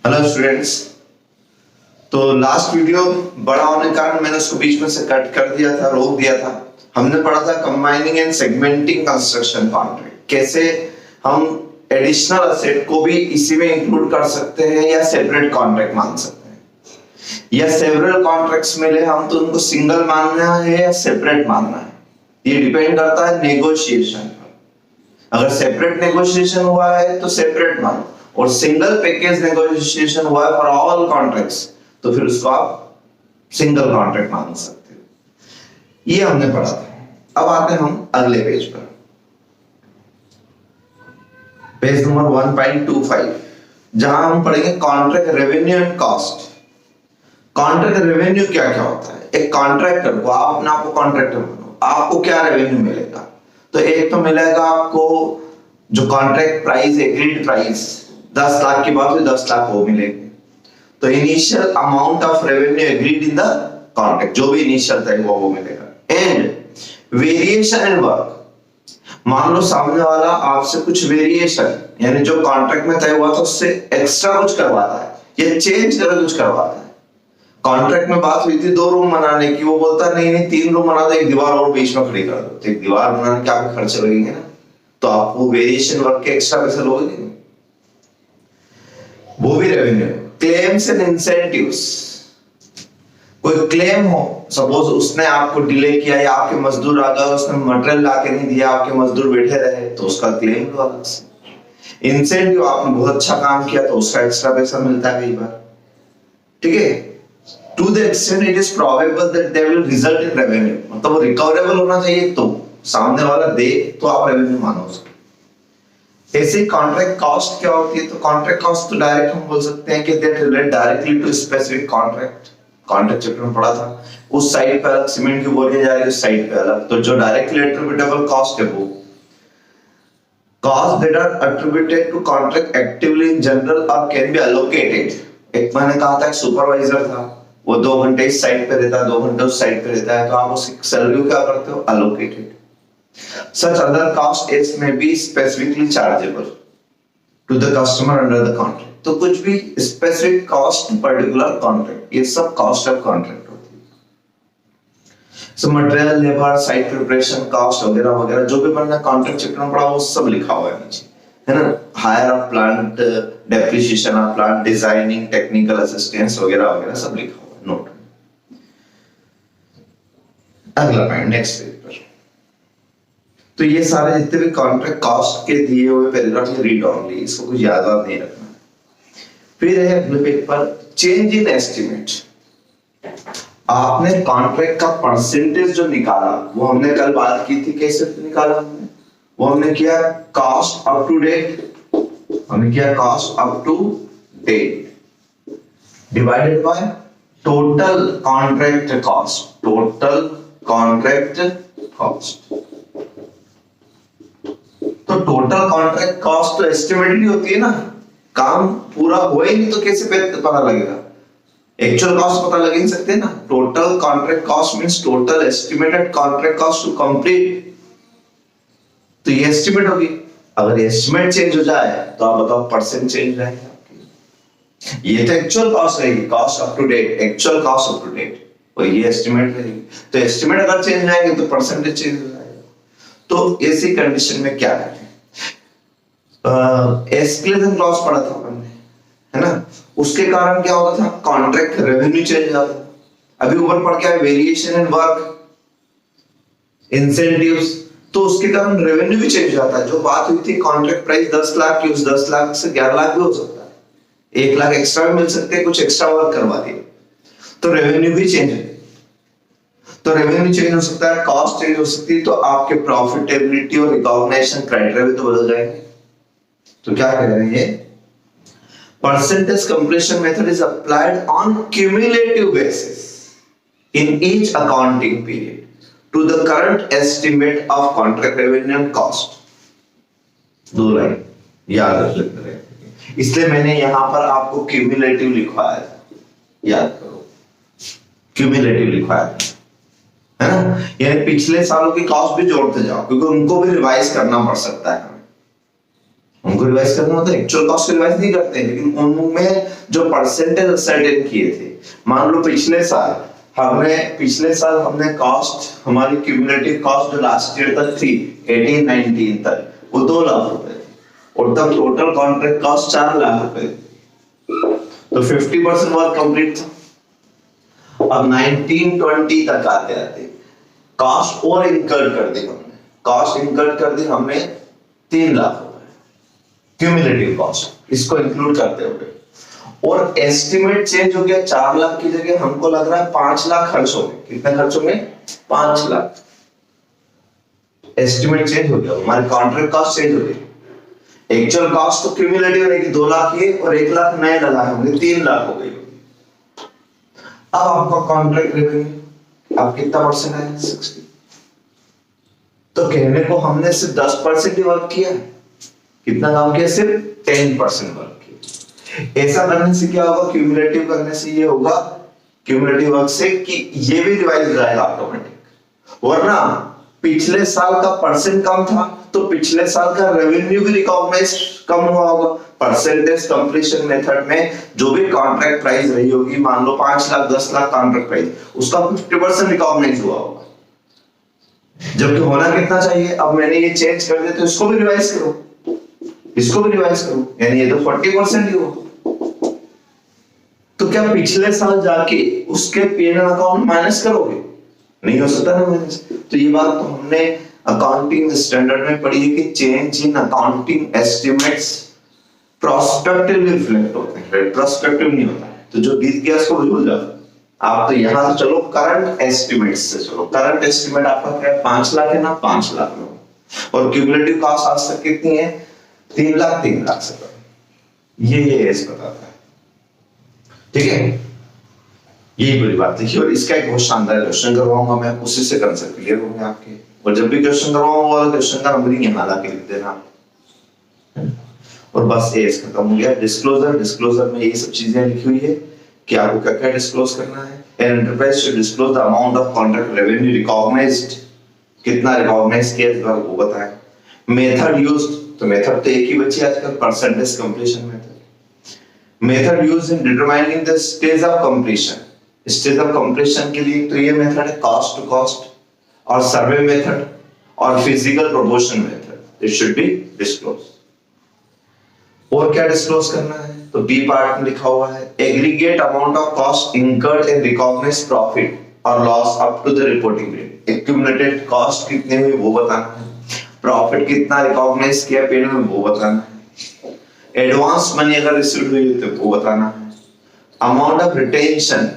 Hello students. तो last video बड़ा होने के कारण मैंने उसको बीच में से कट कर दिया था, रोक दिया था। हमने पढ़ा था combining and segmenting construction contract, कैसे हम एडिशनल असेट को भी इसी में इंक्लूड कर सकते हैं या सेपरेट कॉन्ट्रैक्ट मान सकते हैं, या सेवरल कॉन्ट्रैक्ट्स मिले हम तो उनको सिंगल मानना है या सेपरेट मानना है। ये डिपेंड करता है नेगोशिएशन पर। अगर सेपरेट नेगोशिएशन हुआ है तो सेपरेट मानो, और सिंगल पैकेज नेगोशिएशन हुआ है फॉर ऑल कॉन्ट्रैक्ट्स तो फिर उसको आप सिंगल कॉन्ट्रैक्ट मान सकते हो। ये हमने पढ़ा था। अब आते हैं हम अगले पेज पर, पेज नंबर 1.25, जहां हम पढ़ेंगे contract revenue and cost. Contract revenue क्या क्या होता है? एक कॉन्ट्रैक्टर को, आप अपने आप को कॉन्ट्रैक्टर बनो, आपको क्या रेवेन्यू मिलेगा? तो एक तो मिलेगा आपको जो contract price, agreed price 10 lakh की बात हुई, 10 लाख वो मिलेंगे। तो initial amount of revenue agreed in the contract, जो भी इनिशियल था वो मिलेगा। एंड वेरिएशन इन वर्क, मान लो सामने वाला आपसे कुछ वेरिएशन, यानी जो कॉन्ट्रैक्ट में तय हुआ था उससे एक्स्ट्रा कुछ करवाता है या चेंज करके कुछ करवाता है। कॉन्ट्रैक्ट में बात हुई थी 2 रूम बनाने की, वो बोलता नहीं नहीं 3 रूम बना दो, एक दीवार और बीच में खड़ी कर दो। तो एक दीवार बनाने के आपके खर्चे लगेंगे ना, तो आप वो वेरिएशन वर्क के एक्स्ट्रा पैसे लोगे, वो भी रेवेन्यू। क्लेम्स एंड इंसेंटिव्स, कोई क्लेम हो, सपोज उसने आपको डिले किया या आपके मजदूर आ गए, उसने मटेरियल लाके नहीं दिया, आपके मजदूर बैठे रहे, तो उसका क्लेम लो अलग से। इंसेंटिव, आपने बहुत अच्छा काम किया तो उसका एक्स्ट्रा पैसा मिलता है कई बार, ठीक है। To the extent it is probable that they will result in revenue, मतलब वो रिकवरेबल होना चाहिए, तो सामने वाला दे तो आप रेवेन्यू मानो उसको। ऐसे कॉन्ट्रैक्ट कॉस्ट क्या होती है? तो कॉन्ट्रैक्ट कॉस्ट तो डायरेक्ट हम बोल सकते हैं कि that relate directly to specific contract. Contract chapter में पढ़ा था, उस साइड पे अलग सीमेंट की बोरियां जा रही है, उस साइड पे अलग। तो जो डायरेक्टली एट्रिब्यूटेबल कॉस्ट है वो cost that are attributed to contract actively in general और कैन बी एलोकेटेड। एक मैंने कहा था, एक सुपरवाइजर था, वो 2 घंटे इस साइड पे रहता है, 2 घंटे उस साइड पे रहता है, तो आप उसकी सैलरी को क्या करते हो? Allocated. Such other cost is may be specifically chargeable to the customer under the contract. तो कुछ भी specific cost particular contract, ये सब cost of contract होती है। So material, labor, site preparation cost वगैरह वगैरह जो भी मैंने contract चैप्टर में पढ़ा वो सब लिखा हुआ है नीचे, है ना। Hire of plant, depreciation of plant, designing, technical assistance वगैरह वगैरह सब लिखा हुआ है नोट। अगला पॉइंट नेक्स्ट पेज पर। तो ये सारे जितने भी कॉन्ट्रैक्ट कॉस्ट के दिए हुए पैराग्राफ ये रीड ओनली, इसको कुछ याद नहीं रखना। फिर है अगले पेज पर चेंज इन एस्टिमेट। आपने कॉन्ट्रैक्ट का परसेंटेज जो निकाला वो हमने कल बात की थी, कैसे निकाला हमने? वो हमने किया कॉस्ट अप टू डेट, हमने किया cost up to date divided by total contract cost, total contract cost. तो टोटल कॉन्ट्रैक्ट कॉस्ट तो एस्टिमेटेड ही होती है ना, काम पूरा हुआ ही नहीं तो कैसे पता लगेगा? एक्चुअल कॉस्ट पता लग ही नहीं सकते ना। Total contract cost means total estimated contract cost to complete, तो ये एस्टिमेट होगी। अगर एस्टिमेट चेंज हो जाए तो आप बताओ परसेंट चेंज रहेगा आपकी। ये तो एक्चुअल कॉस्ट रहेगी, cost up to date, actual cost up to date, और ये एस्टिमेट रहेगी। तो एस्टिमेट अगर चेंज जाएंगे तो परसेंटेज चेंज हो जाएगा। तो ऐसी कंडीशन में क्या करें? एस्केलेशन क्लॉज पढ़ा था हमने, है ना। उसके कारण क्या होता था? कॉन्ट्रैक्ट रेवेन्यू चेंज जाता था। अभी ऊपर पढ़ के आए वेरिएशन इन वर्क, इंसेंटिव्स, तो उसके कारण रेवेन्यू भी चेंज जाता है। जो बात हुई थी कॉन्ट्रैक्ट प्राइस 10 लाख की, उस 10 लाख से 11 लाख भी हो सकता है, 1 लाख एक्स्ट्रा भी मिल सकते हैं, कुछ एक्स्ट्रा वर्क करवा दिए तो रेवेन्यू भी चेंज है। तो रेवेन्यू चेंज हो सकता है, कॉस्ट चेंज हो सकती है, तो आपके प्रॉफिटेबिलिटी और रिकॉग्निशन क्राइटेरिया भी तो बदल जाएंगे। तो क्या कह रहे हैं? Percentage completion method is applied on cumulative basis in each accounting period to the current estimate of contract revenue and cost. 2 line याद रख लेते हैं, इसलिए मैंने यहां पर आपको क्यूमुलेटिव लिखवाया है, याद करो क्यूमुलेटिव लिखवाया है ना। यानी पिछले सालों की कॉस्ट भी जोड़ते जाओ, क्योंकि उनको भी रिवाइज करना पड़ सकता है हमें। उनको रिवाइज करना होता है, एक्चुअल कॉस्ट रिवाइज नहीं करते हैं, लेकिन उनमें जो परसेंटेज सर्टेन किए थे, मान लो पिछले साल हमने कॉस्ट, हमारी क्यूमुलेटिव कॉस्ट जो लास्ट ईयर तक थी 18-19 तक, वो 2 लाख रुपए थी, और तब टोटल कॉन्ट्रैक्ट कॉस्ट 4 लाख रुपए थी, तो 50% वर्क कंप्लीट था। अब 19-20 तक आते आते कॉस्ट और इंकर कर दी हमने 3 लाख रुपए क्यूमुलेटिव कॉस्ट, इसको इंक्लूड करते हुए, और एस्टिमेट चेंज हो गया, 4 लाख की जगह हमको लग रहा है 5 लाख खर्च हो गए। कितने खर्च हो गए? 5 लाख। एस्टिमेट चेंज हो गया, हमारी कॉन्ट्रैक्ट कॉस्ट चेंज हो गई। एक्चुअल कॉस्ट तो क्यूमुलेटिव रहेगी 2 लाख ये, और 1 लाख नए लगाए होंगे, 3 लाख हो गई। अब आपका कॉन्ट्रैक्ट रेवेन्यू अब कितना परसेंट है? 60। तो कहने को हमने सिर्फ 10% ही वर्क किया है। कितना काम किया? सिर्फ 10% वर्क किया। ऐसा करने से क्या होगा? क्यूमुलेटिव करने से ये होगा, क्यूमुलेटिव वर्क से, कि ये भी रिवाइज हो जाएगा ऑटोमेटिक। वरना पिछले साल का परसेंट कम था, तो पिछले साल का रेवेन्यू भी रिकॉग्नाइज कम हुआ होगा। परसेंटेज कंप्लीशन मेथड में जो भी कॉन्ट्रैक्ट प्राइस रही होगी, मान लो 5 लाख 10 लाख कॉन्ट्रैक्ट प्राइस, उसका 50% रिकॉग्नाइज हुआ होगा, जबकि होना कितना चाहिए? अब मैंने ये चेंज कर दिया, तो इसको भी रिवाइज करो, इसको भी रिवाइज करो, यानी ये तो 40% ही हो। तो क्या पिछले साल जाके उसके P&L अकाउंट माइनस करोगे? नहीं हो सकता ना माइनस। तो ये बात तो हमने अकाउंटिंग स्टैंडर्ड में पढ़ी है कि change in accounting estimates prospectively reflect होते हैं, रेट्रोस्पेक्टिव नहीं होता है। तो जो बीत गया उसको भूल जाओ, आप तो यहां से चलो करंट एस्टिमेट से चलो। करंट एस्टिमेट आपका क्या है? 5 लाख है ना, 5 लाख में, और क्यूमुलेटिव कॉस्ट आज तक कितनी है? 3 लाख से कम। ये एस बताता है, ठीक है। यही बड़ी बात देखिए, और इसका एक बहुत शानदार क्वेश्चन करवाऊंगा मैं, उसी से कंसेप्ट क्लियर होंगे आपके। और जब भी क्वेश्चन करवाऊंगा वाला क्वेश्चन का नंबरिंग यहाँ ला के लिख देना, और बस एस खत्म हो गया। डिस्क्लोजर में ये सब चीजें लिखी हुई है कि आपको क्या क्या डिस्क्लोज करना है। An enterprise should disclose the amount of contract revenue recognised, कितना रिकॉग्नाइज किया इस बार वो बताएं। मेथड यूज्ड, तो मेथड तो एक ही बची आजकल, percentage completion method. Method used in determining the stage of completion. Stage of completion के लिए तो ये मेथड है कॉस्ट टू कॉस्ट, और सर्वे मेथड, और physical proportion method. It should be disclose. और क्या डिस्क्लोज करना है? तो बी पार्ट में लिखा हुआ है aggregate amount of cost incurred and recognised profit और loss up to the reporting period. Accumulated cost कितनी हुई वो बताना है, प्रॉफिट कितना रिकॉग्नाइज किया पीरियड में वो बताना है, एडवांस मनी अगर रिसीव हुई तो वो बताना है। Amount of retention,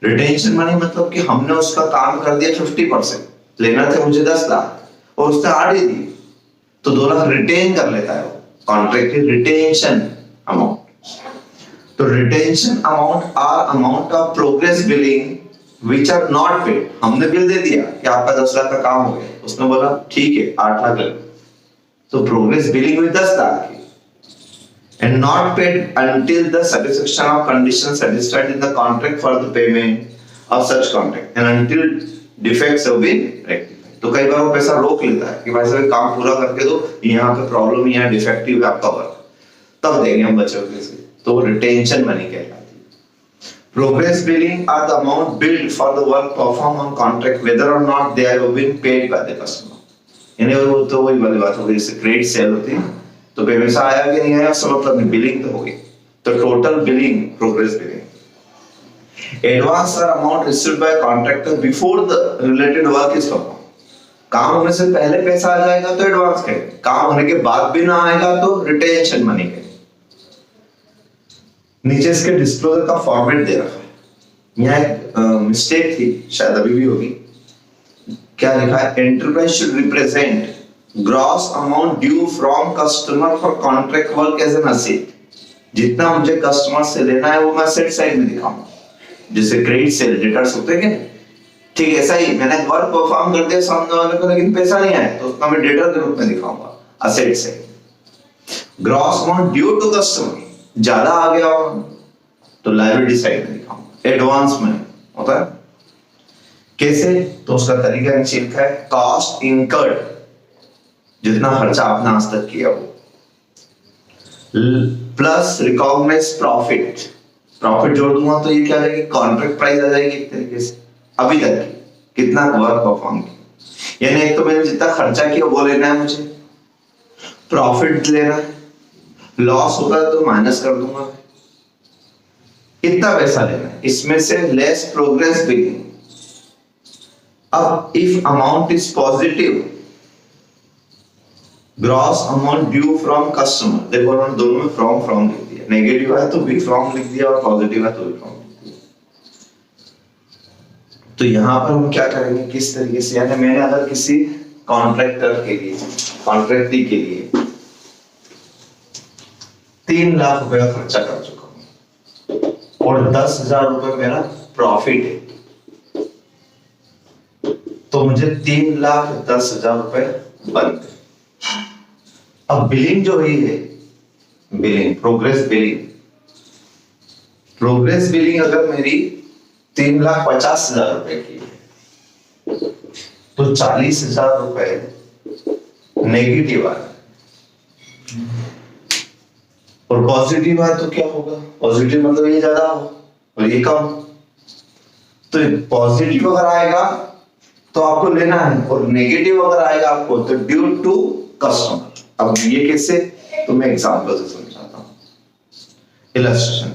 retention money मतलब कि हमने उसका काम कर दिया 50%, लेना थे मुझे 10 लाख और उसने 8 ही दी, तो 2 लाख रिटेन कर लेता है वो, कॉन्ट्रैक्ट की रिटेंशन अमाउंट। तो retention amount are amount of progress billing which are not paid. हमने बिल दे दिया कि आपका 10 लाख का काम हो गया, उसने बोला ठीक है 8 लाख लगे, तो प्रोग्रेस बिलिंग हुई 10 लाख की, and not paid until the satisfaction of conditions satisfied in the contract for the payment of such contract and until defects have been rectified। तो कई बार वो पैसा रोक लेता है कि भाई साहब काम पूरा करके दो, यहाँ पे प्रॉब्लम, यहाँ डिफेक्टिव है आपका वर्क, तब देंगे हम बचे हुए पैसे, तो रिटेंशन मनी कहलाती है। Progress billing are the amount billed for the work perform on contract whether और not they have been paid by the customer. यानी वो तो वही वाली बात हो गई, जैसे क्रेडिट सेल होती है, तो पैसा आया कि नहीं आया सब मतलब नहीं, बिलिंग तो हो गई, तो total billing, progress billing. Advance are amount received by contractor before the related work is perform. काम होने से पहले पैसा आ जाएगा तो एडवांस कहेंगे, काम होने के बाद भी ना आएगा तो रिटेंशन मनी कहेंगे। नीचे इसके डिस्क्लोजर का फॉर्मेट दे रखा है, यहाँ एक मिस्टेक थी, शायद अभी भी होगी। क्या लिखा है? Enterprise should represent gross amount due from customer for contract work as an asset. जितना मुझे कस्टमर से लेना है वो मैं असेट साइड में दिखाऊंगा, जैसे क्रेडिट सेल डेटर्स होते हैं, ठीक ऐसा ही मैंने वर्क परफॉर्म कर दिया सामने वाले को लेकिन पैसा नहीं आया तो उसका मैं डेटर के रूप में दिखाऊंगा, asset side. Gross amount due to customer, ज्यादा आ गया तो लायबिलिटी साइड में दिखाऊंगा, एडवांस में होता है। कैसे? तो उसका तरीका नीचे लिखा है, कॉस्ट इनकर्ड, जितना खर्चा आपने आज तक किया वो, प्लस रिकॉग्नाइज प्रॉफिट, प्रॉफिट जोड़ दूंगा तो ये क्या आ जाएगी, कॉन्ट्रैक्ट प्राइस आ जाएगी एक तरीके से अभी तक की कितना वर्क परफॉर्म किया। यानी एक तो मैंने जितना खर्चा किया वो लेना है, मुझे प्रॉफिट लेना है, लॉस होता है तो माइनस कर दूंगा, इतना पैसा लेना है, इसमें से लेस प्रोग्रेस बिलिंग। अब if amount is positive, gross amount due from customer, देखो उन्होंने दोनों में फ्रॉम लिख दिया, नेगेटिव है तो भी फ्रॉम लिख दिया और पॉजिटिव है तो भी फ्रॉम लिख दिया। तो यहां पर हम क्या करेंगे, किस तरीके से, यानी मैंने अगर किसी कॉन्ट्रैक्टर के लिए, कॉन्ट्रैक्टी के लिए 3 लाख रुपए का खर्चा कर चुका हूं और 10,000 रुपए मेरा प्रॉफिट है, तो मुझे 3,10,000 रुपए बनते। अब बिलिंग जो हुई है, बिलिंग प्रोग्रेस बिलिंग अगर मेरी 3,50,000 रुपए की है तो 40,000 रुपए नेगेटिव आ रहा है और पॉजिटिव है तो क्या होगा, पॉजिटिव मतलब ये ज्यादा हो और ये कम। तो पॉजिटिव अगर आएगा तो आपको लेना है और नेगेटिव अगर आएगा आपको तो ड्यू टू कस्टमर। अब ये कैसे, तो मैं एग्जांपल से समझाता हूं, इलस्ट्रेशन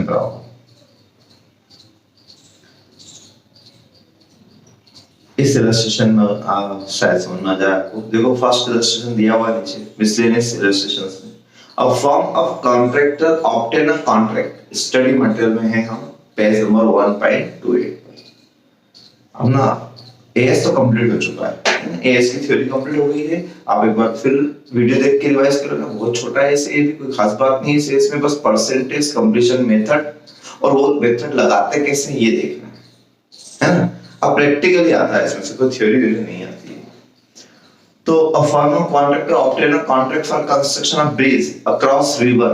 पर आओ। इस इलस्ट्रेशन में शायद समझ में आ जाए आपको। देखो फर्स्ट इलस्ट्रेशन दिया हुआ नीचे मिसलेनियस इलस्ट्रेशंस में, अ firm of contractor obtain a contract, study material में है हम पेज नंबर 1.28 पर। अब ना एएस तो कंप्लीट हो चुका है, एएस की थ्योरी कंप्लीट हो गई है। आप एक बार फिर वीडियो देख के रिवाइज करो ना, बहुत छोटा है इसे, भी कोई खास बात नहीं है इसमें, बस परसेंटेज कंप्लीशन मेथड और वो मेथड लगाते कैसे ये देखना है ना। अब प्रैक्टिकली आता है इसमें से, कोई थ्योरी नहीं आती है। तो a firm of contractor obtain a contract for construction of bridge across river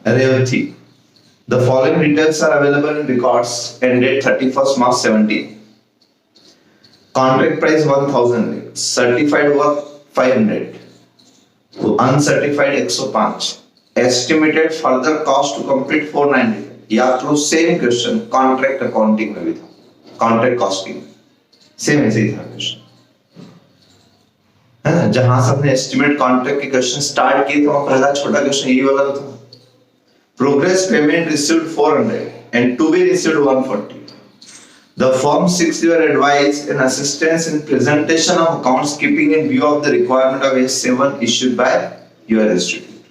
Revati. The following details are available in records ended 31st March 17. Contract price 1,000, certified work 500, uncertified 105, estimated further cost to complete 490। या through same question contract accounting में भी था, contract costing same ऐसे ही था question, है ना। जहां से हमने एस्टिमेट कॉन्ट्रैक्ट के क्वेश्चन स्टार्ट किए तो पहला छोटा क्वेश्चन यही वाला था। Progress payment received 400 and to be received 140. The firm seeks your advice and assistance in presentation of accounts keeping in view of the requirement of S7 issued by your institute।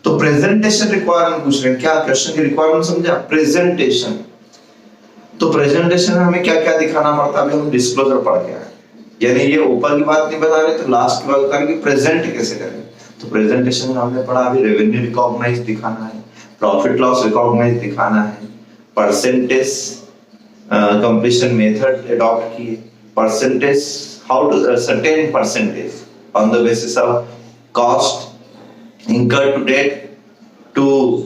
तो presentation requirement पूछ रहे हैं, क्या question की requirement समझा, presentation. तो presentation में हमें क्या क्या दिखाना पड़ता है, अभी हम डिस्क्लोजर पढ़ के आए, यानी ये ऊपर की बात नहीं बता रहे तो लास्ट की बात बता रहे कि प्रेजेंट कैसे करें। तो प्रेजेंटेशन में हमने पढ़ा अभी रेवेन्यू रिकॉग्नाइज दिखाना है, प्रॉफिट लॉस रिकॉग्नाइज दिखाना है, परसेंटेज कंप्लीशन मेथड अडॉप्ट किए, percentage how to certain percentage on the basis of cost incurred to date to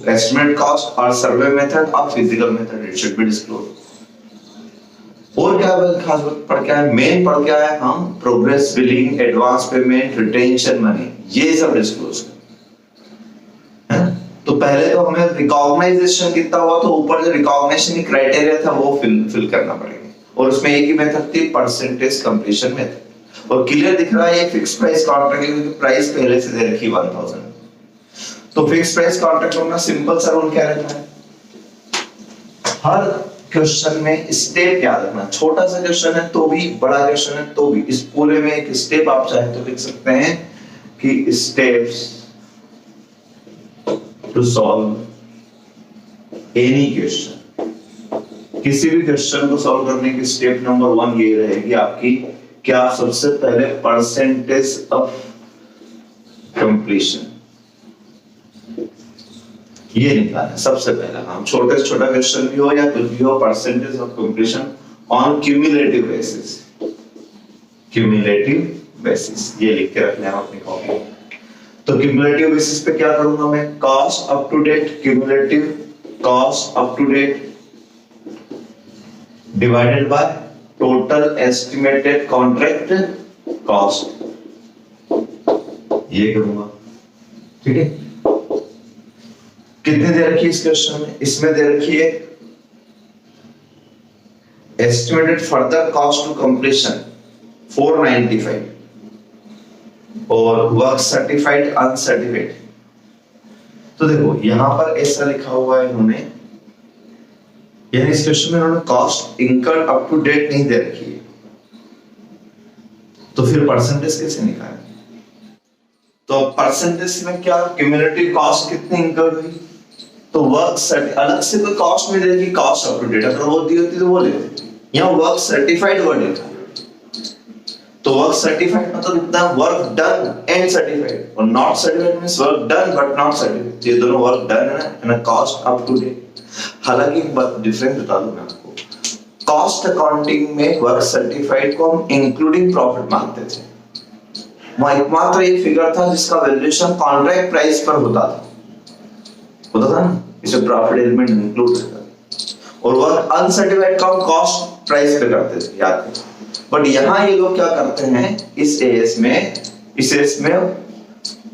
estimate cost or survey method or physical method, it should be disclosed। और क्या खास बात पढ़ के आए, मेन पढ़ के आए हम progress billing, advance payment, retention money, ये सब डिस्क्लोज है। तो पहले तो हमें रिकॉग्नाइजेशन कितना हुआ, तो ऊपर जो रिकॉग्निशन क्राइटेरिया था वो फिल करना पड़ेगा और उसमें एक ही मेथड थी परसेंटेज कंप्लीशन मेथड। और क्लियर दिख रहा है ये फिक्स प्राइस कॉन्ट्रैक्ट की प्राइस पहले से दे रखी 1000। तो फिक्स प्राइस कॉन्ट्रैक्ट में सिंपल सा रूल क्या रहता है, हर क्वेश्चन में स्टेप याद रखना, छोटा सा क्वेश्चन है तो भी, बड़ा क्वेश्चन है तो भी, इस पूरे में एक स्टेप आप चाहे तो लिख सकते हैं कि steps to solve any question. किसी भी क्वेश्चन को सॉल्व करने की स्टेप नंबर 1 ये रहेगी आपकी, क्या आप सबसे पहले परसेंटेज ऑफ कंप्लीशन ये निकालना सबसे पहला काम। छोटे से छोटा क्वेश्चन भी हो या कुछ भी हो, percentage of completion on cumulative basis, cumulative basis ये लिख के रखना है अपनी कॉपी। तो क्यूमुलेटिव बेसिस पे क्या करूंगा मैं, cost up to date, cumulative cost up to date divided by total estimated contract cost, ये करूंगा। ठीक है, कितने दे रखी है इस क्वेश्चन में? इसमें दे रखी है estimated further cost to completion 495 और वर्क सर्टिफाइड अनसर्टिफाइड। तो देखो यहां पर ऐसा लिखा हुआ है इन्होंने, यानी इस क्वेश्चन में इन्होंने cost incurred up to date नहीं दे रखी है, तो फिर परसेंटेज कैसे निकालें? तो परसेंटेज में क्या क्यूमुलेटिव कॉस्ट कितनी इनकर्ड हुई, तो वर्क अलग से कोई कॉस्ट नहीं देगी, कॉस्ट अप टू डेट अगर वो दी होती तो वो लेते। यहाँ वर्क सर्टिफाइड वर्ड लिखा, तो वर्क सर्टिफाइड मतलब इतना वर्क डन एंड सर्टिफाइड, और not certified means work done but not certified. ये दोनों वर्क डन है ना, कॉस्ट अप टू डेट। हालांकि एक बात डिफरेंस बता दूं मैं आपको, कॉस्ट अकाउंटिंग में वर्क सर्टिफाइड को हम इंक्लूडिंग प्रॉफिट मानते थे। वहां एकमात्र ये फिगर था जिसका वैल्यूएशन कॉन्ट्रैक्ट प्राइस पर होता था ना, इसमें प्रॉफिट एलिमेंट इंक्लूड था। और वर्क अनसर्टिफाइड का हम कॉस्ट प्राइस पे करते थे, याद करें। बट यहाँ ये लोग क्या करते हैं, इस एएस में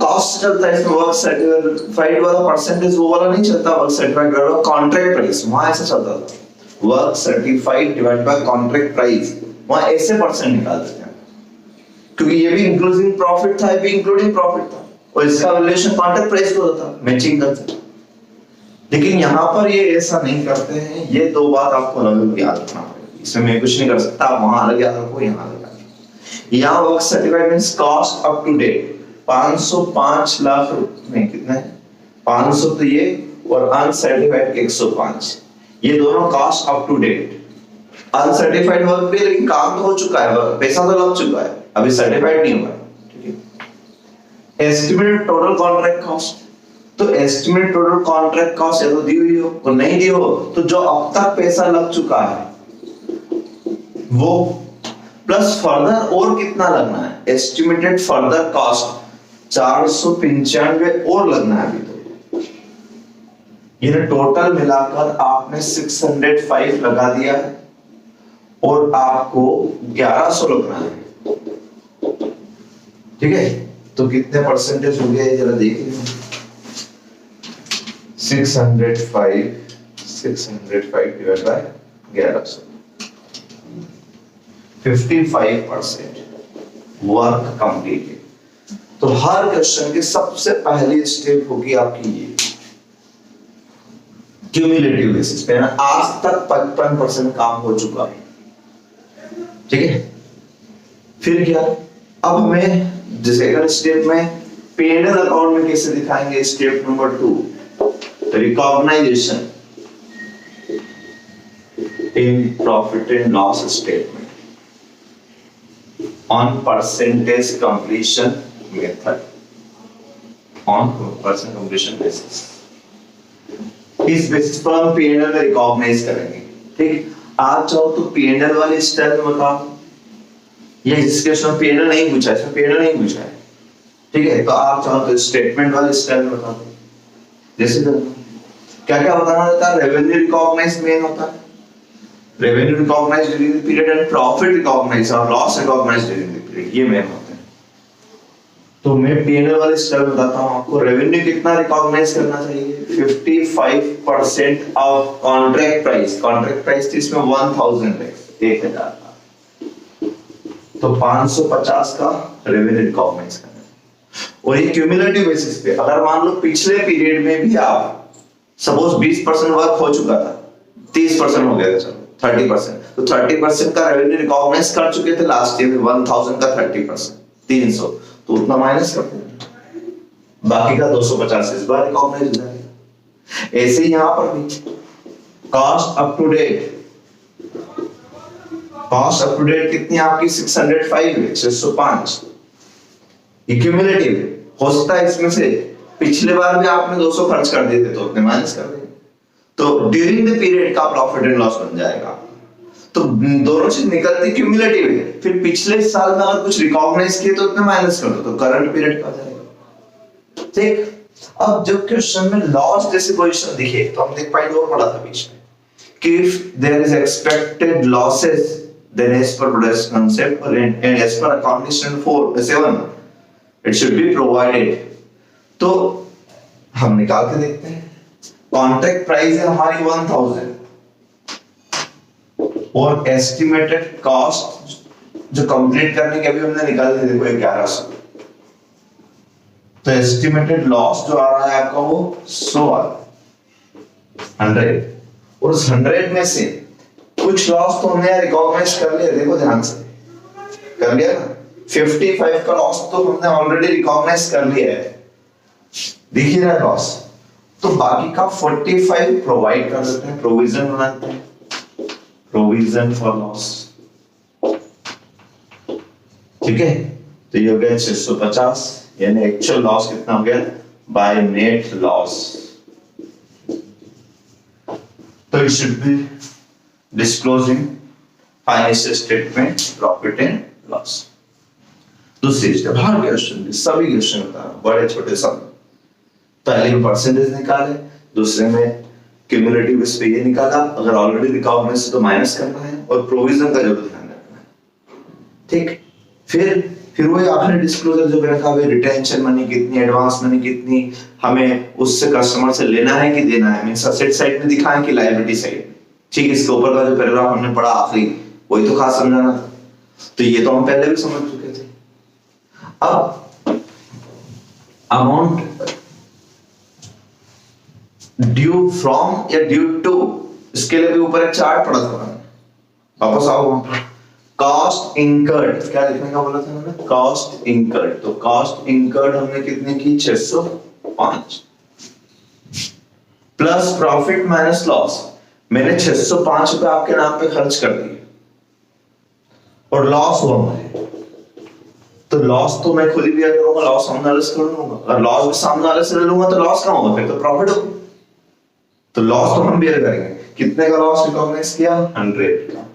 कॉस्ट चलता है, इसमें वर्क सर्टिफाइड वाला परसेंटेज वो वाला नहीं चलता, वर्क सर्टिफाइड वाला कॉन्ट्रैक्ट प्राइस वहां ऐसा चलता था, work certified divide by contract price, वहां ऐसे परसेंट निकालते थे, क्योंकि ये भी इंक्लूसिव प्रॉफिट था, ये भी इंक्लूडिंग प्रॉफिट था, और इसका वैल्यूएशन कॉन्ट्रैक्ट प्राइस को होता था, मैचिंग करते थे। लेकिन यहाँ पर ये ऐसा नहीं करते हैं, ये दो बात आपको अलग याद रखना पड़ेगा, इसमें मैं कुछ नहीं कर सकता, वहां अलग याद रखो, यहाँ अलग याद रखो। यहाँ work certified means cost up to date 505 lakh नहीं कितना है 500, तो ये और अनसर्टिफाइड 105, ये दोनों cost up to date. Uncertified work भी, लेकिन काम तो हो चुका है, पैसा तो लग चुका है, अभी सर्टिफाइड नहीं हुआ है। ठीक है, एस्टिमेटेड टोटल कॉन्ट्रैक्ट कॉस्ट, तो एस्टिमेटेड टोटल कॉन्ट्रैक्ट कॉस्ट तो दी हुई हो और नहीं दी हो, तो जो अब तक पैसा लग चुका है वो प्लस फर्दर और कितना लगना है, एस्टिमेटेड फर्दर कॉस्ट 495 और लगना है अभी तो, ये टोटल मिलाकर आपने 605 लगा दिया है और आपको 1100 लगना है। ठीक है, तो कितने परसेंटेज हो गया जरा देख लीजिए। 605 डिवाइड बाय 1100, 55% वर्क कंप्लीटेड। तो हर क्वेश्चन की सबसे पहली स्टेप होगी आपकी ये क्यूमुलेटिव बेसिस पे, आज तक 55% काम हो चुका है। ठीक है, फिर क्या, अब हमें जैसे अगर स्टेप में P&L अकाउंट में कैसे दिखाएंगे, step number 2 recognition in profit and loss statement on percentage completion method, on percent completion basis, इस बेसिस पर हम P&L में रिकॉग्नाइज करेंगे। ठीक, आप चाहो तो P&L वाले स्टाइल में बताओ, या जिस क्वेश्चन P&L नहीं पूछा है, इसमें P&L नहीं पूछा है, ठीक है, तो आप चाहो तो स्टेटमेंट वाले स्टाइल में बता दो। जैसे क्या क्या बताना होता है, रेवेन्यू रिकॉग्नाइज मेन होता है, revenue recognise during the period and profit recognise और loss recognise during the period, ये मेन होते हैं। तो मैं P&L वाले स्टाइल बताता हूं आपको। रेवेन्यू कितना रिकॉग्नाइज करना चाहिए, 55% of contract price, contract price इसमें 1000 है, 1000 का, तो 550 का रेवेन्यू रिकॉग्नाइज करना है। और ये क्यूमुलेटिव बेसिस पे, अगर मान लो पिछले पीरियड में भी आप सपोज 20% वर्क हो चुका था, 30% हो गया था, चलो 30%, तो 30% का रेवेन्यू रिकॉग्नाइज कर चुके थे लास्ट ईयर में, 1000 का 30%, 300, तो उतना माइनस करते हैं, बाकी का 250 इस बार रिकॉग्नाइज हो जाएगा। ऐसे ही यहां पर भी cost up to date, cost up to date कितनी आपकी 605 है, 605, क्यूमुलेटिव हो सकता है इसमें से पिछले बार भी आपने 200 खर्च कर दिए थे तो अपने माइनस कर देंगे, तो ड्यूरिंग द पीरियड का प्रॉफिट एंड लॉस बन जाएगा। तो दोनों चीज निकलती क्यूमुलेटिव है, फिर पिछले साल में अगर कुछ रिकॉग्नाइज किए तो उसमें माइनस कर दो, तो करंट पीरियड का आ जाएगा। ठीक, अब जब क्वेश्चन में लॉस जैसी पोजीशन दिखे तो हम देख पाएंगे और पढ़ा था बीच में कि if there is expected losses then as per today's concept and as per accounting standard 4-7 it should be provided. तो हम निकाल के देखते हैं. कॉन्ट्रैक्ट प्राइस है हमारी 1000 और एस्टिमेटेड कॉस्ट जो कंप्लीट करने के अभी हमने निकाल दी देखो 1100. तो एस्टिमेटेड लॉस जो आ रहा है आपका वो 100 आ रहा है 100 और उस 100 में से कुछ लॉस तो हमने रिकॉग्नाइज कर लिया. देखो ध्यान से कर लिया ना. 55 का लॉस तो हमने ऑलरेडी रिकॉग्नाइज कर लिया है, दिख रहा है लॉस. तो बाकी का 45 प्रोवाइड कर देते हैं, प्रोविजन बनाते हैं, प्रोविजन फॉर लॉस. ठीक है. तो ये हो गया 650 यानी एक्चुअल लॉस कितना हो गया बाय नेट लॉस. तो it should be disclosing financial statement profit and loss. दूसरी स्टेप हर क्वेश्चन सभी क्वेश्चन बता रहा हूं, बड़े छोटे सब. पहले में परसेंटेज निकाले, दूसरे में क्यूमुलेटिव इस पे ये निकाला, अगर ऑलरेडी रिकॉग्नाइज तो माइनस करना है और प्रोविजन का जरूर ध्यान रखना है. ठीक. फिर वो आपने डिस्क्लोजर जो रखा हुआ रिटेंशन मनी कितनी, एडवांस मनी कितनी, हमें उससे कस्टमर से लेना है कि देना है, मींस असेट साइड में दिखाएं कि लायबिलिटी साइड. ठीक है. इसके ऊपर का जो पैराग्राफ हमने पढ़ा आखिरी वही तो खास समझाना था. तो ये तो हम पहले भी समझ चुके थे. अब अमाउंट ड्यू फ्रॉम या ड्यू टू, इसके लिए भी ऊपर एक चार्ट पढ़ा था. वापस आओ वहां पर. कॉस्ट इंकर्ड क्या लिखने का बोला था मैंने, कॉस्ट इंकर्ड. तो कॉस्ट इंकर्ड हमने कितने की 605 प्लस प्रॉफिट माइनस लॉस. मैंने 605 रुपए आपके नाम पे खर्च कर दिए और लॉस हुआ मुझे. तो लॉस तो मैं खुद ही बियर करूंगा, लॉस सामने वाले से कर लूंगा. अगर लॉस भी सामने वाले से ले लूंगा तो लॉस कहाँ होगा, फिर तो प्रॉफिट होगा. तो लॉस तो हम बियर करेंगे. कितने का लॉस रिकॉग्नाइज किया 100 का.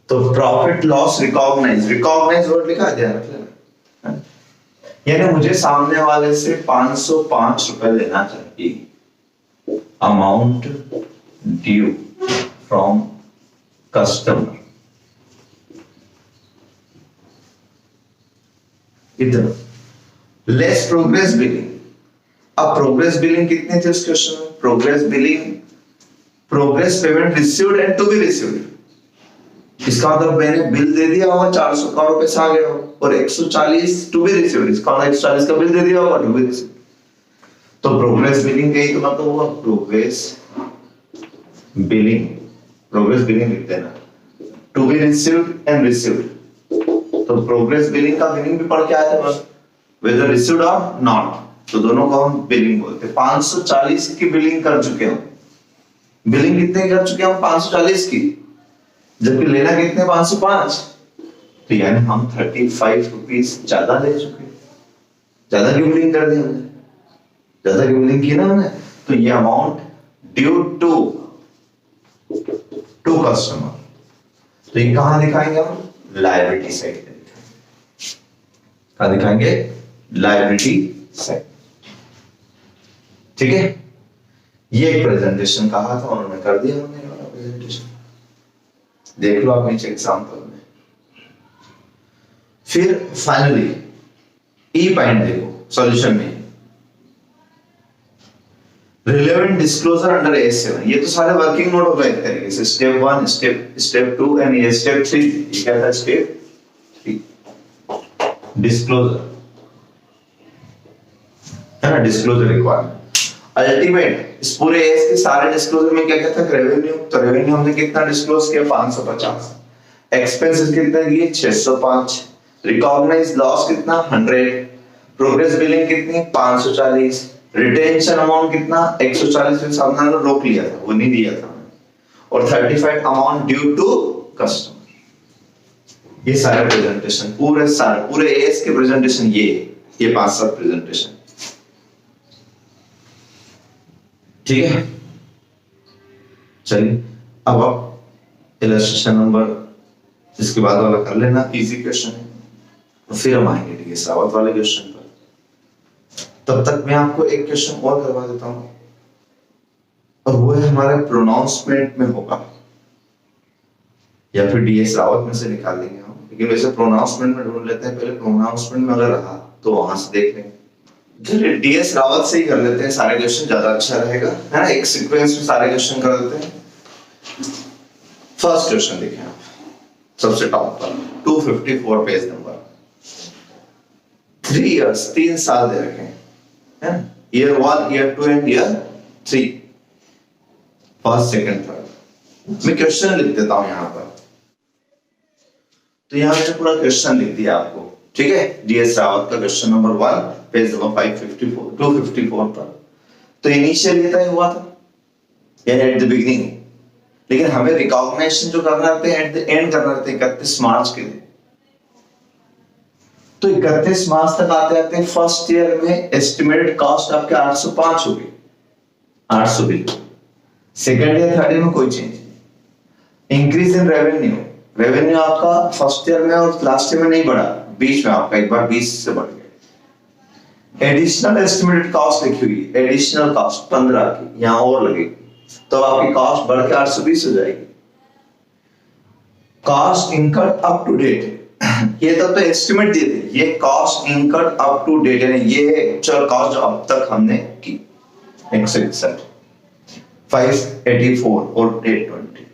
तो प्रॉफिट लॉस रिकॉग्नाइज वर्ड लिखा दिया मतलब, यानी मुझे सामने वाले से 505 रुपए लेना चाहिए. Amount due from customer. इधर लेस प्रोग्रेस बिलिंग. अब प्रोग्रेस बिलिंग कितनी थी उस क्वेश्चन में, progress billing progress payment received and to be received. इसका मतलब मैंने बिल दे दिया होगा 400 का और पैसा आ गया होगा, और 140 टू बी रिसीव्ड. इसका मतलब 140 का बिल दे दिया होगा टू बी रिसीव्ड. तो प्रोग्रेस बिलिंग गई तो मतलब हुआ प्रोग्रेस बिलिंग. प्रोग्रेस बिलिंग लिख देना, to be received and received. तो प्रोग्रेस बिलिंग का मीनिंग भी पढ़ के आया था, वेदर रिसीव्ड और नॉट. तो दोनों को हम बिलिंग बोलते हैं. 540 की बिलिंग कर चुके हम. बिलिंग कितने कर चुके हम 540 की, जबकि लेना कितने 505. तो यानी हम 35 रुपीस ज्यादा ले चुके. ज्यादा की बिलिंग कर दी हमने, ज्यादा की बिलिंग की ना हमने. तो ये अमाउंट ड्यू टू कस्टमर. तो ये कहां दिखाएंगे हम, लायबिलिटी साइड पे दिखाएंगे. कहां दिखाएंगे, लायबिलिटी साइड. ठीक है. ये एक प्रेजेंटेशन कहा था उन्होंने कर दिया हमने वाला प्रेजेंटेशन. देख लो आप नीचे एग्जांपल में. फिर फाइनली ई पॉइंट देखो सॉल्यूशन में, रिलेवेंट डिस्क्लोजर अंडर AS7. ये तो सारे वर्किंग नोट हो गए एक तरीके से. स्टेप 1, स्टेप 2 एंड ये स्टेप 3. ये क्या था स्टेप 3, डिस्क्लोजर है ना, डिस्क्लोजर रिक्वायरमेंट. अल्टीमेट इस पूरे एस के सारे डिस्क्लोजर में क्या क्या था, रेवेन्यू. तो रेवेन्यू हमने कितना डिस्क्लोज किया 550. एक्सपेंसेस कितने दिए 605. रिकॉग्नाइज लॉस कितना 100. प्रोग्रेस बिलिंग कितनी 540. रिटेंशन अमाउंट कितना 140 में सामने रोक लिया था, वो नहीं दिया था. और 35 अमाउंट ड्यू टू कस्टमर. ये सारे प्रेजेंटेशन पूरे एस के प्रेजेंटेशन ये 5-7 प्रेजेंटेशन. ठीक है. चलिए अब आप इलस्ट्रेशन नंबर इसके बाद वाला कर लेना, इजी क्वेश्चन है. फिर हम आएंगे ठीक है सावत वाले क्वेश्चन पर. तब तक मैं आपको एक क्वेश्चन और करवा देता हूं, और वो है हमारे प्रोनाउंसमेंट में होगा. या फिर डीएस रावत में से निकाल लेंगे हम, लेकिन वैसे प्रोनाउंसमेंट में ढूंढ लेते हैं, पहले प्रोनाउंसमेंट में अगर रहा तो वहां से देख लेंगे। डीएस रावत से ही कर लेते हैं सारे क्वेश्चन, ज्यादा अच्छा रहेगा, है ना, एक सीक्वेंस में सारे क्वेश्चन कर देते हैं। फर्स्ट क्वेश्चन देखें आप, सबसे टॉप पर 254 पेज नंबर, 3 इयर्स, 3 साल दे रखे हैं, year 1, year 2 and year 3, first second third. मैं क्वेश्चन लिख देता हूं यहां पर, तो यहां मैंने पूरा क्वेश्चन लिख दिया आपको, ठीक है। डीएस रावत का क्वेश्चन नंबर 1 पेज नंबर 554 254 पर। तो इनिशियल ये तय हुआ था, यानी एट द बिगिनिंग, लेकिन हमें रिकॉग्निशन जो करना रहते हैं एट द एंड करना रहते हैं 31 मार्च के लिए। तो 31 मार्च तक आते आते फर्स्ट ईयर में एस्टिमेटेड कॉस्ट आपके 805 हो गई, 820। सेकेंड ईयर थर्ड ईयर में कोई चेंज नहीं। इंक्रीज इन रेवेन्यू, रेवेन्यू आपका फर्स्ट ईयर में और लास्ट ईयर में नहीं बढ़ा, बीच में आपका एक बार 20 से बढ़ गया। एडिशनल एस्टिमेटेड कॉस्ट लिखी हुई, एडिशनल कॉस्ट 15 की यहां और लगेगी, तो आपकी कॉस्ट बढ़ के 820 हो जाएगी। Cost incurred up to date, ये तब तो एस्टिमेट दिए थे, ये cost incurred up to date, यानी ये एक्चुअल कॉस्ट जो अब तक हमने की 161 584 और 820।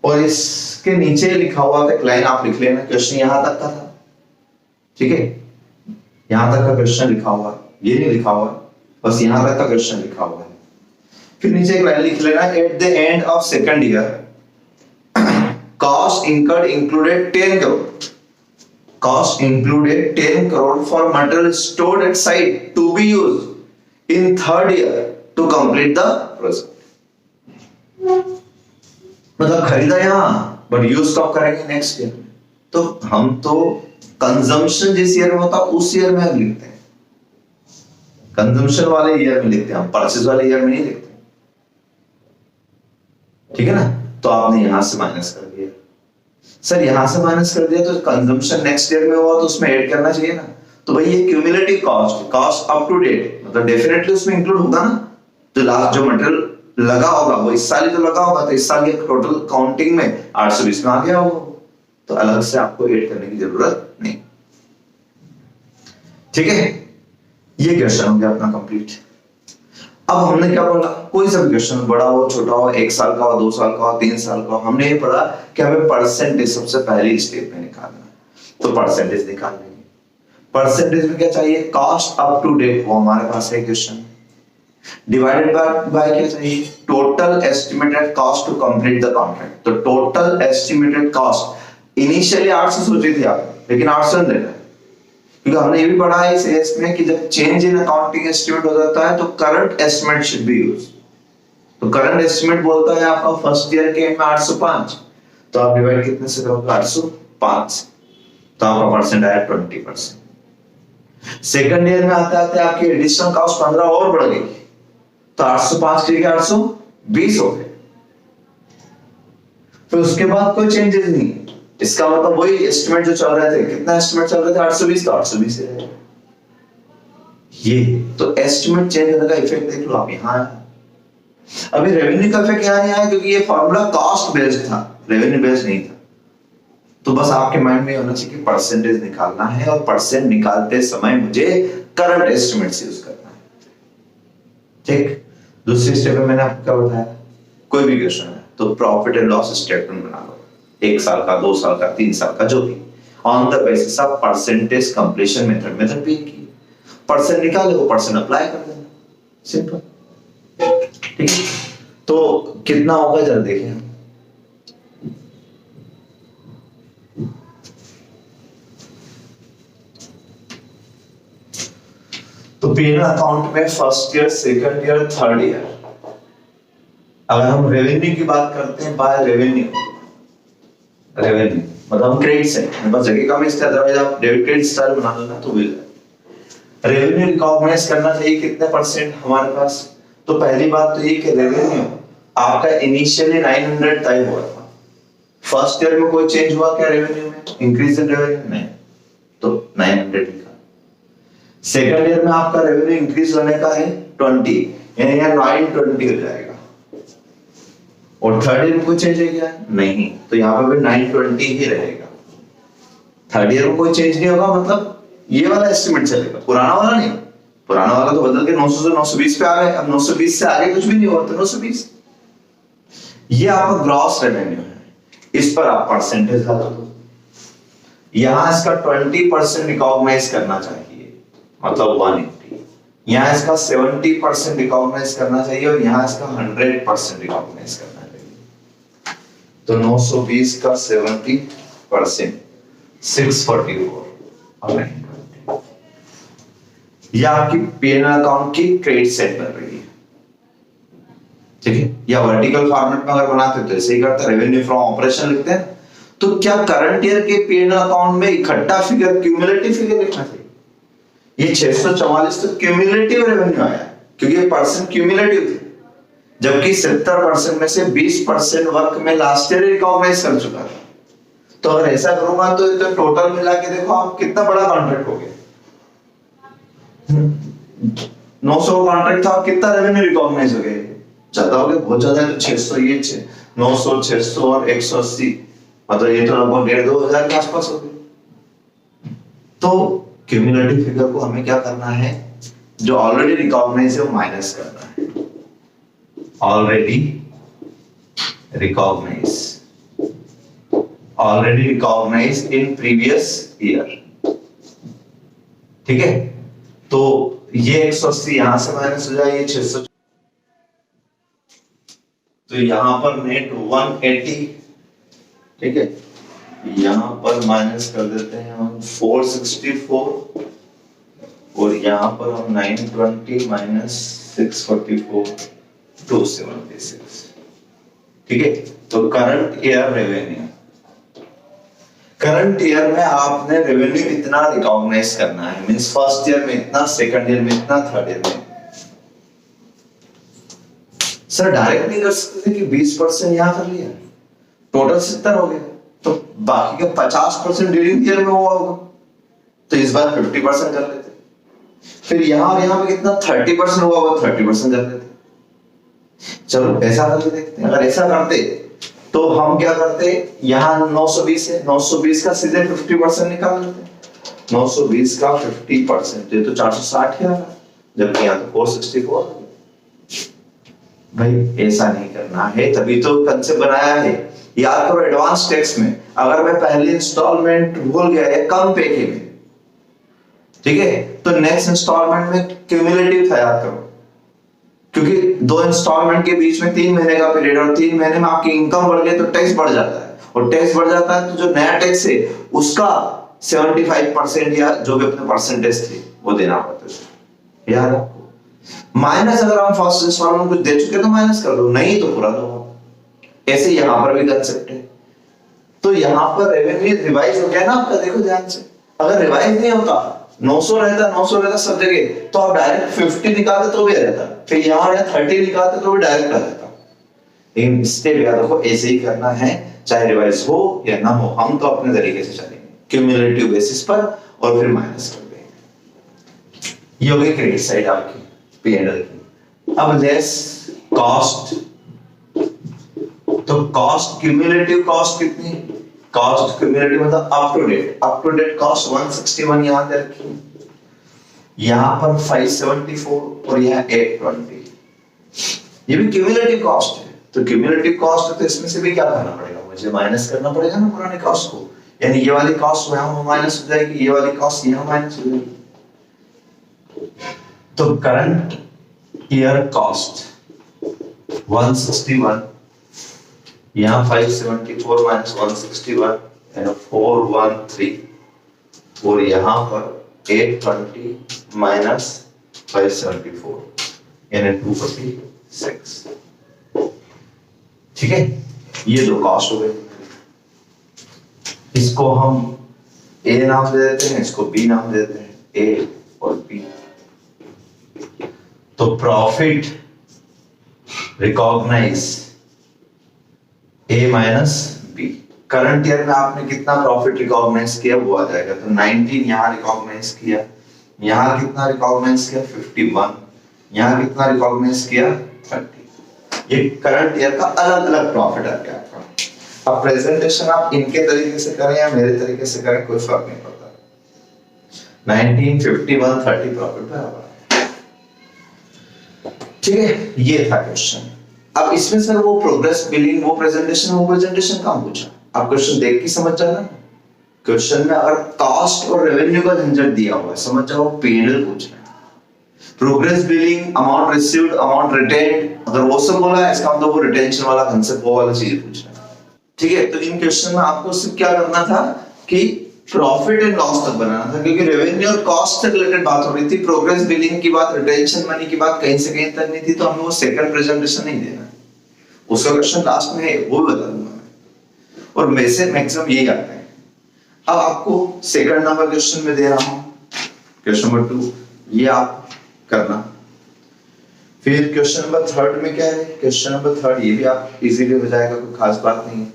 और इसके नीचे लिखा हुआ था एक लाइन, आप लिख लेना, क्वेश्चन यहां तक का था, ठीक है, यहां तक का क्वेश्चन लिखा हुआ, ये नहीं लिखा हुआ, बस यहां तक का क्वेश्चन लिखा हुआ है। फिर नीचे एक लाइन लिख लेना, at the end of second year cost incurred included 10 crore, cost included 10 crore for material stored at site to be used in third year to complete the project। मतलब खरीदा यहाँ, बट यूज कब करेंगे, नेक्स्ट ईयर। तो हम तो consumption जिस year में होता उस ईयर में हम लिखते हैं, कंजम्पशन वाले ईयर में लिखते हैं हम, परचेज वाले ईयर में नहीं लिखते, ठीक है ना। तो आपने यहां से माइनस कर दिया, सर यहां से माइनस कर दिया तो कंजम्पशन नेक्स्ट ईयर में हुआ तो उसमें ऐड करना चाहिए ना। तो भाई ये cumulative cost, cost up to date, मतलब डेफिनेटली उसमें इंक्लूड होगा ना, तो लास्ट जो मटेरियल लगा होगा वो इस साल ही तो लगा होगा, तो इस साल के टोटल काउंटिंग में 820 में आ गया होगा, तो अलग से आपको ऐड करने की जरूरत नहीं, ठीक है। ये क्वेश्चन हो गया अपना कंप्लीट। अब हमने क्या पढ़ा, कोई सा भी क्वेश्चन, बड़ा हो छोटा हो, 1 साल का हो, 2 साल का हो, 3 साल का हो, हमने ये पढ़ा कि हमें परसेंटेज सबसे पहली स्टेप में निकालना है, तो परसेंटेज निकाल लेंगे। परसेंटेज में क्या चाहिए, कॉस्ट अप टू डेट, वो हमारे पास है क्वेश्चन, डिवाइडेड बाय क्या चाहिए, total estimated cost to complete the contract. तो टोटल एस्टिमेटेड कॉस्ट इनिशियली 800 सोची थी आप, लेकिन 800 लेना है, क्योंकि हमने ये भी पढ़ा है इस एस में कि जब चेंज इन अकाउंटिंग एस्टिमेट हो जाता है तो current estimate should be used. तो करंट एस्टिमेट बोलता है आपका फर्स्ट ईयर के एंड में 805, तो आप डिवाइड कितने से करोगे, 805, तो आपका परसेंट आया 20%। सेकंड ईयर में आते आते आपकी एडिशनल कॉस्ट 15 और बढ़ गई, तो 805 के 820 हो गए। फिर उसके बाद कोई चेंजेस नहीं, इसका मतलब वही एस्टिमेट जो चल रहे थे, कितना एस्टिमेट चल रहे थे, 820, तो 820 है ये। तो एस्टिमेट चेंज होने का इफेक्ट देख लो आप यहाँ। अभी रेवेन्यू का इफेक्ट यहाँ नहीं आया क्योंकि ये फॉर्मूला कॉस्ट बेस्ड था, रेवेन्यू बेस्ड नहीं था। तो बस आपके माइंड में होना चाहिए कि परसेंटेज निकालना है, और परसेंट निकालते समय मुझे करंट एस्टिमेट यूज करना है, ठीक। दूसरी स्टेप में मैंने आपको क्या बताया, कोई भी क्वेश्चन है तो प्रॉफिट एंड लॉस स्टेटमेंट बना लो, 1 साल का, 2 साल का, 3 साल का, जो भी, on the basis of percentage completion method, method भी की, परसेंट निकाले वो परसेंट अप्लाई कर देना, सिंपल, ठीक है। तो कितना होगा जरा देखें हम, तो पीएनएल अकाउंट में first year, second year, third year, अगर हम रेवेन्यू की बात करते हैं, बाय रेवेन्यू, रेवेन्यू मतलब हम क्रेडिट से, बस जगह कम इसका, अदरवाइज आप डेबिट क्रेडिट स्टाइल बना लेना तो मिल जाए। रेवेन्यू रिकॉग्नाइज करना चाहिए कितने परसेंट हमारे पास, तो पहली बात तो ये कि रेवेन्यू आपका इनिशियली 900 तय हुआ था, फर्स्ट ईयर में कोई चेंज हुआ क्या रेवेन्यू में, इंक्रीज इन रेवेन्यू नहीं, तो 900 लिखा। सेकंड ईयर में आपका रेवेन्यू इंक्रीज होने का है 20, यानी यहाँ 920 हो जाएगा, और थर्ड ईयर में कोई चेंज है क्या? नहीं, तो यहाँ पे भी 920 ही रहेगा। थर्ड ईयर में कोई चेंज नहीं होगा, मतलब ये वाला एस्टिमेट चलेगा, पुराना वाला नहीं। पुराना वाला तो बदल के 900 से 920 पे आ गए, अब 920 से आगे कुछ भी नहीं हुआ तो 920। ये आपका ग्रॉस रेवेन्यू है, इस पर आप परसेंटेज लगा दो। यहां इसका 20% रिकॉग्नाइज करना चाहिए, मतलब 180। यहां इसका 70% रिकॉग्नाइज करना चाहिए और यहां इसका 100% रिकॉग्नाइज करना चाहिए। तो 920 का 70% 644। यह आपकी P&L अकाउंट की क्रेडिट साइड बन रही है, ठीक है। या वर्टिकल फॉर्मेट में अगर बनाते तो ऐसे ही करते, रेवेन्यू फ्रॉम ऑपरेशन लिखते हैं। तो क्या करंट ईयर के P&L अकाउंट में इकट्ठा फिगर, क्यूमुलेटिव फिगर लिखना चाहिए? ये 644 तो क्यूमुलेटिव रेवेन्यू आया क्योंकि ये परसेंट क्यूमुलेटिव थे, जबकि 70% में से 20% वर्क में लास्ट ईयर रिकॉग्नाइज कर चुका है। तो अगर ऐसा करूंगा तो टोटल मिला के देखो आप कितना बड़ा कॉन्ट्रैक्ट हो गया। 900 कॉन्ट्रैक्ट था, कितना रेवेन्यू रिकॉग्नाइज हो गया? ज्यादा हो गया, बहुत ज्यादा है। तो 600, ये 900, 600 और 180, मतलब ये तो लगभग 1500 के आसपास हो गए। तो क्यूमुलेटिव फिगर को हमें क्या करना है, जो ऑलरेडी रिकॉग्नाइज है वो माइनस करना है। Already recognise in previous year, ठीक है। तो ये 180 यहां से माइनस हो जाए, ये 600, तो यहां पर नेट 180, ठीक है। यहां पर माइनस कर देते हैं हम 464 और यहां पर हम 920 माइनस 644 276, ठीक है। तो current year revenue, current year में आपने रेवेन्यू इतना रिकॉग्नाइज करना है, मींस फर्स्ट ईयर में इतना, सेकंड ईयर में इतना, थर्ड ईयर में। सर डायरेक्ट नहीं कर सकते कि 20% यहां कर लिया, टोटल 70 हो गया, तो बाकी का 50% ड्यूरिंग ईयर में हुआ होगा, तो इस बार 50% कर लेते। फिर यहां और यहां पे कितना 30% हुआ होगा, 30% कर लेते। चलो ऐसा करके देखते हैं। अगर ऐसा करते तो हम क्या करते, यहाँ 920 है, 920 का सीधे 50% निकाल लेते। 920 का 50% ये तो 460 है, जबकि यहाँ तो 464। भाई ऐसा नहीं करना है, तभी तो कंसेप्ट बनाया है। याद करो एडवांस टैक्स में अगर मैं पहली इंस्टॉलमेंट भूल गया या कम पे की में, ठीक है, तो नेक्स्ट इंस्टॉलमेंट में क्यूमुलेटिव था, याद करो, क्योंकि 2 इंस्टॉलमेंट के बीच में 3 महीने का पीरियड और 3 महीने में आपकी इनकम बढ़ गई तो टैक्स बढ़ जाता है, और टैक्स बढ़ जाता है तो जो नया टैक्स है उसका 75% या जो भी अपने परसेंटेज थे वो देना पड़ता है। यार माइनस, अगर हम फर्स्ट इंस्टॉलमेंट कुछ दे चुके तो माइनस कर दो, नहीं तो पूरा दो। ऐसे यहां पर भी कंसेप्ट है। तो यहां पर रेवेन्यू रिवाइज हो गया ना आपका, देखो ध्यान से। अगर रिवाइज नहीं होता, 900 रहता सब जगह, तो आप डायरेक्ट 50 निकालते तो भी आ जाता, फिर यहाँ 30 निकालते तो भी डायरेक्ट आ जाता। लेकिन स्टेप याद रखो, ऐसे ही करना है, चाहे रिवाइज हो या ना हो, हम तो अपने तरीके से चलेंगे क्यूमुलेटिव बेसिस पर, और फिर माइनस कर देंगे। ये हो गई क्रेडिट साइड आपकी P&L की। अब लेस कॉस्ट, तो कॉस्ट, क्यूमुलेटिव कॉस्ट कितनी, कॉस्ट क्यूमुलेटिव मतलब अप टू डेट कॉस्ट 161 यहां पे रखी, यहां पर 574 और यहां 820। ये भी क्यूमुलेटिव कॉस्ट है, तो क्यूमुलेटिव कॉस्ट है तो इसमें से भी क्या करना पड़ेगा, मुझे माइनस करना पड़ेगा ना पुराने कॉस्ट को, यानी ये वाली कॉस्ट यहां माइनस हो जाएगी, ये वाली कॉस्ट यहां माइनस हो जाएगी। तो करंट ईयर कॉस्ट 161, यहाँ 574 माइनस 161 यानी 413, और यहाँ पर 820 माइनस 574 यानी 246, ठीक है। ये दो कॉस्ट हो गए, इसको हम ए नाम दे देते हैं, इसको बी नाम दे देते हैं, ए और बी। तो प्रॉफिट रिकॉग्नाइज ए माइनस बी। करंट ईयर में आपने कितना प्रॉफिट रिकॉग्नाइज किया वो आ जाएगा, तो 19 यहां रिकॉग्नाइज किया, यहां कितना रिकॉग्नाइज किया 51, यहां कितना रिकॉग्नाइज किया 30। ये करंट ईयर का अलग अलग प्रॉफिट आ गया आपका। अब प्रेजेंटेशन आप इनके तरीके से करें या मेरे तरीके से करें कोई फर्क नहीं पड़ता। 1951 30 प्रॉफिट बराबर, ठीक है। ये था क्वेश्चन। अब इसमें सर वो प्रोग्रेस बिलिंग, वो प्रेजेंटेशन कहाँ पूछा? आप क्वेश्चन देख के समझ जाना। क्वेश्चन में अगर कॉस्ट और रेवेन्यू का झंझट दिया हुआ है, समझ जाओ P&L पूछना है। Progress billing, amount received, amount retained, अगर वो सब बोला है इसका मतलब वो रिटेंशन वाला कंसेप्ट, वो वाला चीज पूछना है, ठीक है। तो इन क्वेश्चन में आपको सिर्फ क्या करना था कि प्रॉफिट एंड लॉस तक बनाना था, क्योंकि रेवेन्यू और कॉस्ट से रिलेटेड बात हो रही थी। प्रोग्रेस बिलिंग की बात, रिटेंशन मनी की बात कहीं से कहीं तक नहीं थी, तो हमें वो सेकंड प्रेजेंटेशन नहीं देना है। उसका क्वेश्चन लास्ट में है, वो भी बता दूंगा मैं। और मैक्सिमम यही आते हैं। अब आपको सेकंड नंबर क्वेश्चन में दे रहा हूं, क्वेश्चन नंबर 2, ये आप करना। फिर क्वेश्चन नंबर 3 में क्या है? क्वेश्चन नंबर 3 ये भी आप इजीली हो जाएगा, कोई खास बात नहीं है।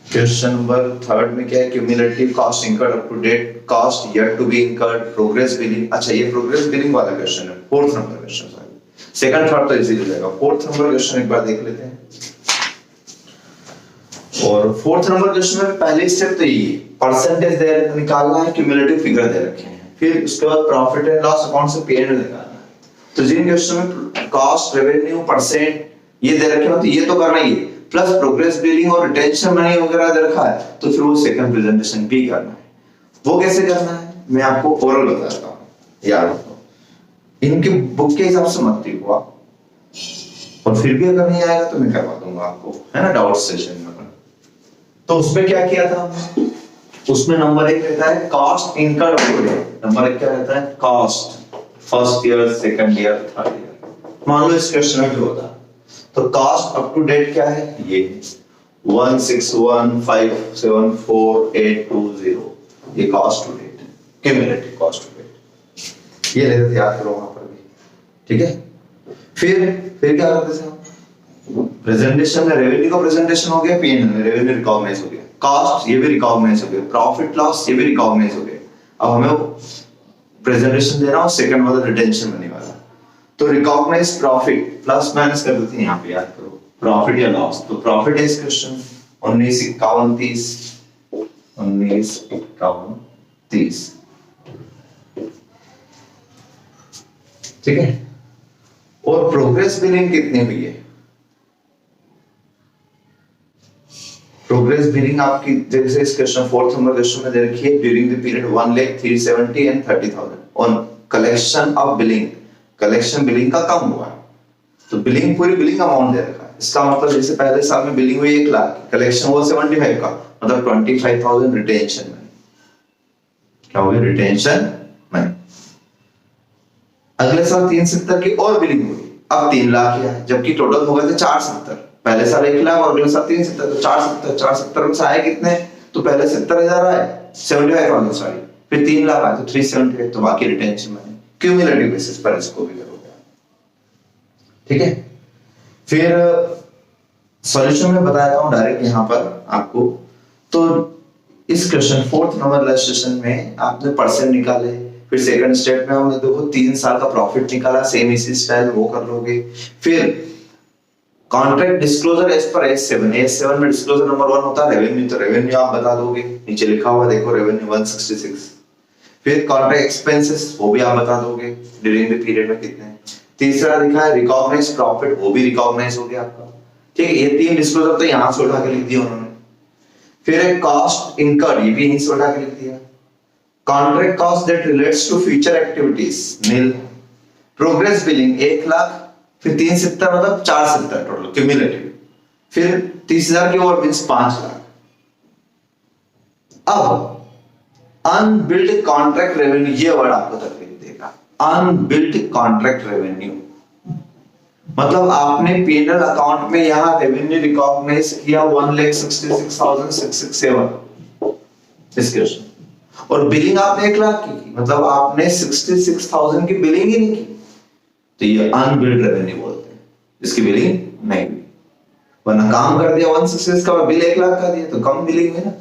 क्वेश्चन नंबर 3 में क्या है? Cumulative cost incurred up to date, cost yet to be incurred, progress billing. अच्छा, ये प्रोग्रेस बिलिंग वाला क्वेश्चन है, 4th number question. Second 3rd तो इजी हो जाएगा। 4th नंबर क्वेश्चन एक बार देख लेते हैं। और 4th नंबर क्वेश्चन में पहले स्टेप तो ये परसेंटेज दे निकालना है, क्यूमुलेटिव फिगर दे रखे हैं, फिर उसके बाद प्रॉफिट एंड लॉस अकाउंट से P&L निकालना है। तो जिन क्वेश्चन में कॉस्ट, रेवेन्यू, परसेंट ये दे रखे हो तो ये तो करना ही है, प्लस प्रोग्रेस बिलिंग और रिटेंशन मनी वगैरह दे रखा है, तो फिर वो सेकंड प्रेजेंटेशन भी करना है। वो कैसे करना है मैं आपको ओरल बताता हूं, याद रखो। इनके बुक के हिसाब से मत लिखो आप, और फिर भी अगर नहीं आएगा तो मैं करवा दूंगा आपको, है ना, डाउट सेशन में। तो उसमें क्या किया था हमने? उसमें नंबर 1 रहता है cost incurred up to date. Number 1 क्या रहता है? Cost, first year, second year, third year. मान लो इस क्वेश्चन में भी होता तो कॉस्ट अप टू डेट क्या है? ये 161574820, ये cost to date, cumulative cost to date. ये लेते याद करो वहां पर भी, ठीक है। फिर क्या करते थे हम? प्रेजेंटेशन में रेवेन्यू का प्रेजेंटेशन हो गया, P&L में रेवेन्यू रिकॉग्नाइज हो गया, कॉस्ट ये भी रिकॉग्नाइज हो गया, प्रॉफिट लॉस ये भी रिकॉग्नाइज हो गया। अब हमें प्रेजेंटेशन देना हो सेकंड वाला, रिटेंशन मनी वाला। तो रिकॉग्नाइज प्रॉफिट प्लस माइनस कर देते हैं, यहां पे याद करो प्रॉफिट या लॉस। तो प्रॉफिट है इस क्वेश्चन 195130, ठीक है। और प्रोग्रेस बिलिंग कितनी हुई है? प्रोग्रेस बिलिंग आपकी जैसे इस क्वेश्चन 4th नंबर क्वेश्चन में दे रखी है, during the period 1,370 and 30,000 on collection of billing. Collection billing का कम हुआ है, तो बिलिंग पूरी बिलिंग अमाउंट दे रखा है। इसका मतलब जैसे पहले साल में बिलिंग हुई 1 लाख, कलेक्शन हुआ 75 का, मतलब 25,000 रिटेंशन में। क्या हो गया? रिटेंशन में। अगले साल 370 की और बिलिंग हुई, अब 3 लाख किया है, जबकि टोटल हो गए थे 470। पहले साल 1 लाख और अगले साल 370, तो 470 में से आए कितने? तो पहले 70,000 आए, 75,000 सॉरी, फिर 3 लाख आए तो 370, तो बाकी रिटेंशन मनी। क्यूमुलेटिव बेसिस पर इसको भी करोगे, ठीक है। फिर सॉल्यूशन में बताता हूं डायरेक्ट यहां पर आपको। तो इस क्वेश्चन 4th नंबर इलस्ट्रेशन में आपने परसेंट निकाले, फिर सेकंड स्टेप में हमने देखो 3 साल का प्रॉफिट निकाला, सेम इसी स्टाइल वो कर लोगे। फिर contract disclosure as per S7 में डिस्क्लोजर नंबर 1 होता है रेवेन्यू, तो रेवेन्यू आप बता दोगे, नीचे लिखा हुआ देखो रेवेन्यू 166। फिर कॉन्ट्रैक्ट एक्सपेंसेस वो भी आप बता दोगे ड्यूरिंग द पीरियड में कितने। तीसरा लिखा है रिकॉग्नाइज प्रॉफिट, वो भी रिकॉग्नाइज हो गया आपका, ठीक है। ये 3 डिस्क्लोजर तो यहां से उठा के लिख दिया उन्होंने। फिर एक कॉस्ट इनकर्ड, ये भी यहीं से उठा के लिख दिया। Contract cost that relates to future activities nil. Progress billing 1 lakh, फिर 370 मतलब 470 टोटल क्यूमुलेटिव, फिर 30,000 की और मींस 5 लाख। अब अनबिल्ड कॉन्ट्रैक्ट रेवेन्यू, ये वर्ड आपको तकलीफ देगा। अनबिल्ड कॉन्ट्रैक्ट रेवेन्यू मतलब आपने P&L अकाउंट में यहां रेवेन्यू रिकॉग्नाइज किया 1,66,667 इस क्वेश्चन, और बिलिंग आपने 1 लाख की, मतलब आपने 66,000 की बिलिंग ही नहीं की, तो ये अनबिल्ड रेवेन्यू बोलते हैं, इसकी बिलिंग नहीं हुई। वरना काम कर दिया 166 का, बिल 1 लाख का दिया, तो कम बिलिंग है ना।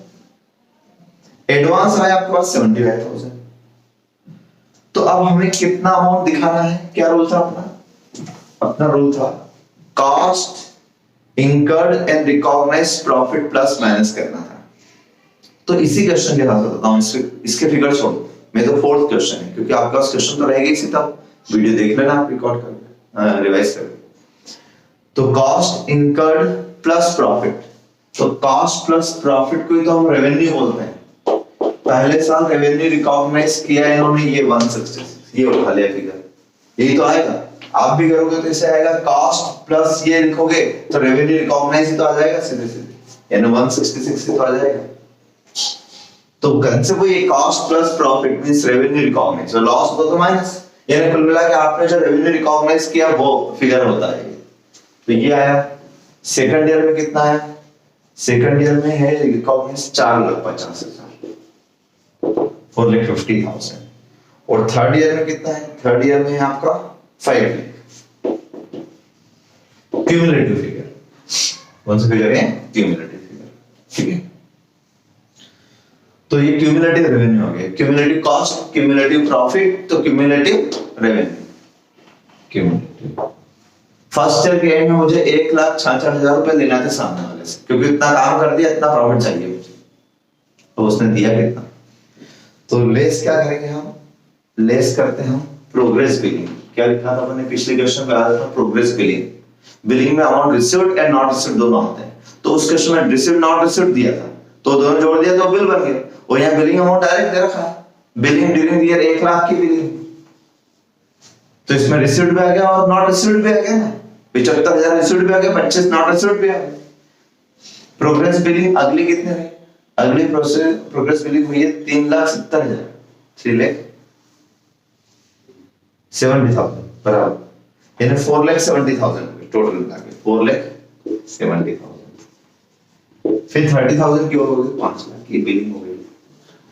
एडवांस आया आपके पास 75,000। तो अब हमें कितना अमाउंट दिखाना है? क्या रूल था अपना? अपना रूल था cost incurred and recognised profit plus minus करना था। तो इसी क्वेश्चन के साथ बताता हूं, इसके फिगर छोड़ो, मैं तो फोर्थ क्वेश्चन है क्योंकि आपका क्वेश्चन तो रहेगा इसी, तब वीडियो देख लेना, आप रिकॉर्ड कर रिवाइज कर। तो कॉस्ट इंकर्ड प्लस प्रॉफिट, तो कॉस्ट प्लस प्रॉफिट को ही तो हम रेवेन्यू बोलते हैं। पहले साल रेवेन्यू रिकॉग्नाइज किया है इन्होंने, ये 166, ये उठा लिया फिगर, यही तो आएगा। आप भी करोगे तो इसे आएगा कॉस्ट प्लस ये लिखोगे तो रेवेन्यू रिकॉग्नाइज ही तो आ जाएगा सीधे सीधे, यानी 166 ही तो आ जाएगा। तो कंसेप्ट वही cost plus profit means revenue recognise, और लॉस होता तो माइनस, यानी कुल मिला के आपने जो रेवेन्यू रिकॉग्नाइज किया वो फिगर होता है। तो ये आया। सेकंड ईयर में कितना आया? सेकंड ईयर में है रिकॉग्नाइज 4,50,000, 4,50,000। और थर्ड ईयर में कितना है? थर्ड ईयर में आपका 5 लाख क्यूमुलेटिव फिगर, कौन सा फिगर है? क्यूमुलेटिव फिगर, ठीक है। तो ये क्यूमुलेटिव रेवेन्यू हो गया, क्यूमुलेटिव कॉस्ट, क्यूमुलेटिव प्रॉफिट, तो cumulative revenue, cumulative. First year के एंड में मुझे 1,66,000 रुपए लेना थे सामने वाले से, क्योंकि इतना काम कर दिया, इतना प्रॉफिट चाहिए मुझे, तो उसने दिया कितना। तो लेस क्या करेंगे हम? लेस करते हैं हम प्रोग्रेस बिलिंग। क्या लिखा था मैंने पिछले क्वेश्चन में? आया था प्रोग्रेस बिलिंग। बिलिंग में amount received and not received दोनों आते हैं, तो उस क्वेश्चन में रिसीव्ड नॉट रिसीव्ड दिया था, तो दोनों जोड़ दिया तो बिल बन गया। और यहाँ बिलिंग अमाउंट डायरेक्ट दे रखा है, billing during the year 1 lakh की बिलिंग, तो इसमें रिसीव्ड भी आ गया और नॉट रिसीव्ड भी आ गया ना, 75,000 रिसीव्ड भी आ गया, 25 नॉट रिसीव्ड भी आ गया। प्रोग्रेस बिलिंग अगली कितने हुई? अगली प्रोग्रेस बिलिंग हुई है 3,70,000, 3,70,000 बराबर, यानी 4,70,000 टोटल मिला के 4,70,000। फिर 30,000 की और हो गई 5 लाख की बिलिंग हो गई।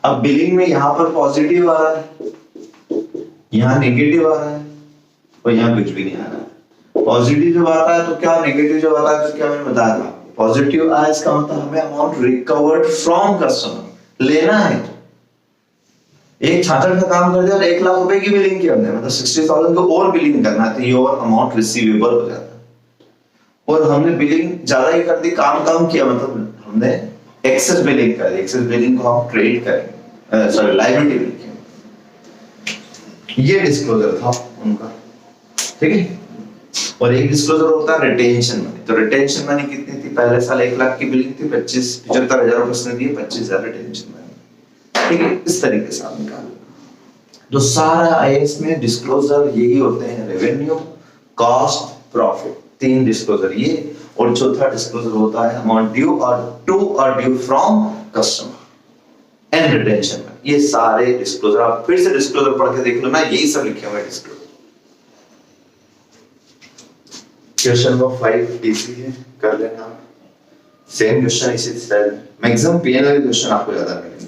अब बिलिंग में यहाँ पर पॉजिटिव आ रहा है, यहाँ नेगेटिव आ रहा है, और यहाँ कुछ भी नहीं आ रहा है। पॉजिटिव जब आता है तो क्या, नेगेटिव जब आता है तो क्या, मैंने बताया था। पॉजिटिव आया इसका मतलब हमें अमाउंट रिकवर्ड फ्रॉम कस्टमर लेना है। एक छात्र का काम कर दिया और 1 लाख रुपए की बिलिंग की हमने, मतलब 60,000 को और बिलिंग करना है, तो ये और अमाउंट रिसीवेबल हो जाता है। और हमने बिलिंग ज्यादा ही कर दी, काम कम किया, मतलब हमने एक्सेस बिलिंग कर दी। एक्सेस बिलिंग को हम क्रेडिट करेंगे, सॉरी लायबिलिटी लिखेंगे। ये डिस्क्लोजर था उनका, ठीक है। और एक डिस्क्लोजर होता है रिटेंशन मनी। तो रिटेंशन मनी कितनी थी? पहले साल 1 लाख की बिलिंग थी, 75,000 रुपए उसने दिए, 25,000 रिटेंशन मनी, ठीक है। इस तरीके से आप निकालो। तो सारा आईएएस में डिस्क्लोजर यही होते हैं, रेवेन्यू, कॉस्ट, प्रॉफिट, 3 डिस्क्लोजर ये, और चौथा डिस्क्लोजर होता है अमाउंट ड्यू और टू और due from customer and retention. ये सारे डिस्क्लोजर आप फिर से डिस्क्लोजर पढ़ के देख लो ना, यही सब लिखे हुए डिस्क्लोजर। क्वेश्चन नंबर 5 इजी है, कर लेना। सेम क्वेश्चन इसी स्टाइल, मैक्सिमम पीएनएल क्वेश्चन आपको ज्यादा मिलेंगे।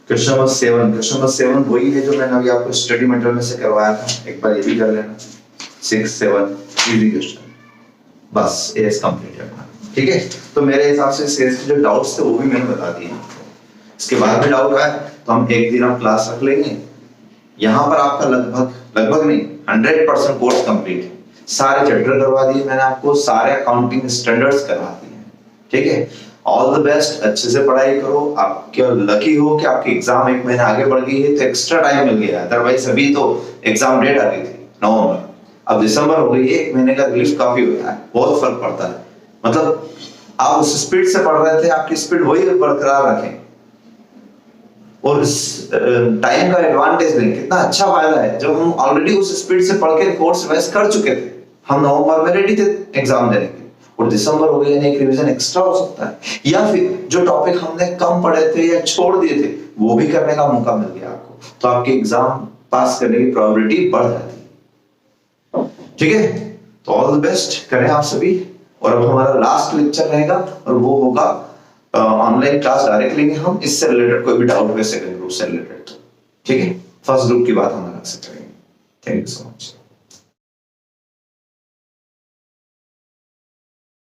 क्वेश्चन नंबर 7, क्वेश्चन नंबर 7 वही है जो मैंने अभी आपको स्टडी मटेरियल में से करवाया था, एक बार ये भी कर लेना। 6, 7 इजी क्वेश्चन, बस एएस कंप्लीट करना, ठीक है। तो मेरे हिसाब से सेल्स के जो डाउट्स थे वो भी मैंने बता दिए। इसके बाद में डाउट आए तो हम एक दिन हम क्लास रख लेंगे। यहाँ पर आपका लगभग नहीं 100% कोर्स कंप्लीट है। सारे चैप्टर करवा दिए मैंने आपको, सारे अकाउंटिंग स्टैंडर्ड्स करवा दिए हैं, ठीक है। ऑल द बेस्ट, अच्छे से पढ़ाई करो। आप क्या लकी हो कि आपकी एग्जाम 1 महीना आगे बढ़ गई है, तो एक्स्ट्रा टाइम मिल गया, अदरवाइज अभी तो एग्जाम डेट आ गई थी नवंबर, अब दिसंबर हो गई है। 1 महीने का रिलीफ काफी होता है, बहुत फर्क पड़ता है। मतलब आप उस स्पीड से पढ़ रहे थे, आपकी स्पीड वही बरकरार रखें और इस टाइम का एडवांटेज लें। कितना अच्छा फायदा है, जब हम ऑलरेडी उस स्पीड से पढ़ के कोर्स रिवाइज कर चुके थे, हम नवंबर में रेडी थे एग्जाम देने के, और दिसंबर हो गया, एक रिवीजन एक्स्ट्रा हो सकता है, या फिर जो टॉपिक हमने कम पढ़े थे या छोड़ दिए थे वो भी करने का मौका मिल गया आपको, तो आपके एग्जाम पास करने की प्रोबेबिलिटी बढ़ जाती है, ठीक है। तो ऑल द बेस्ट करें आप सभी। और अब हमारा लास्ट लेक्चर रहेगा और वो होगा ऑनलाइन क्लास डायरेक्ट लेंगे हम, इससे रिलेटेड कोई भी डाउट है सेकंड ग्रुप से रिलेटेड, ठीक है। फर्स्ट ग्रुप की बात हम अलग से करेंगे। Thank you so much.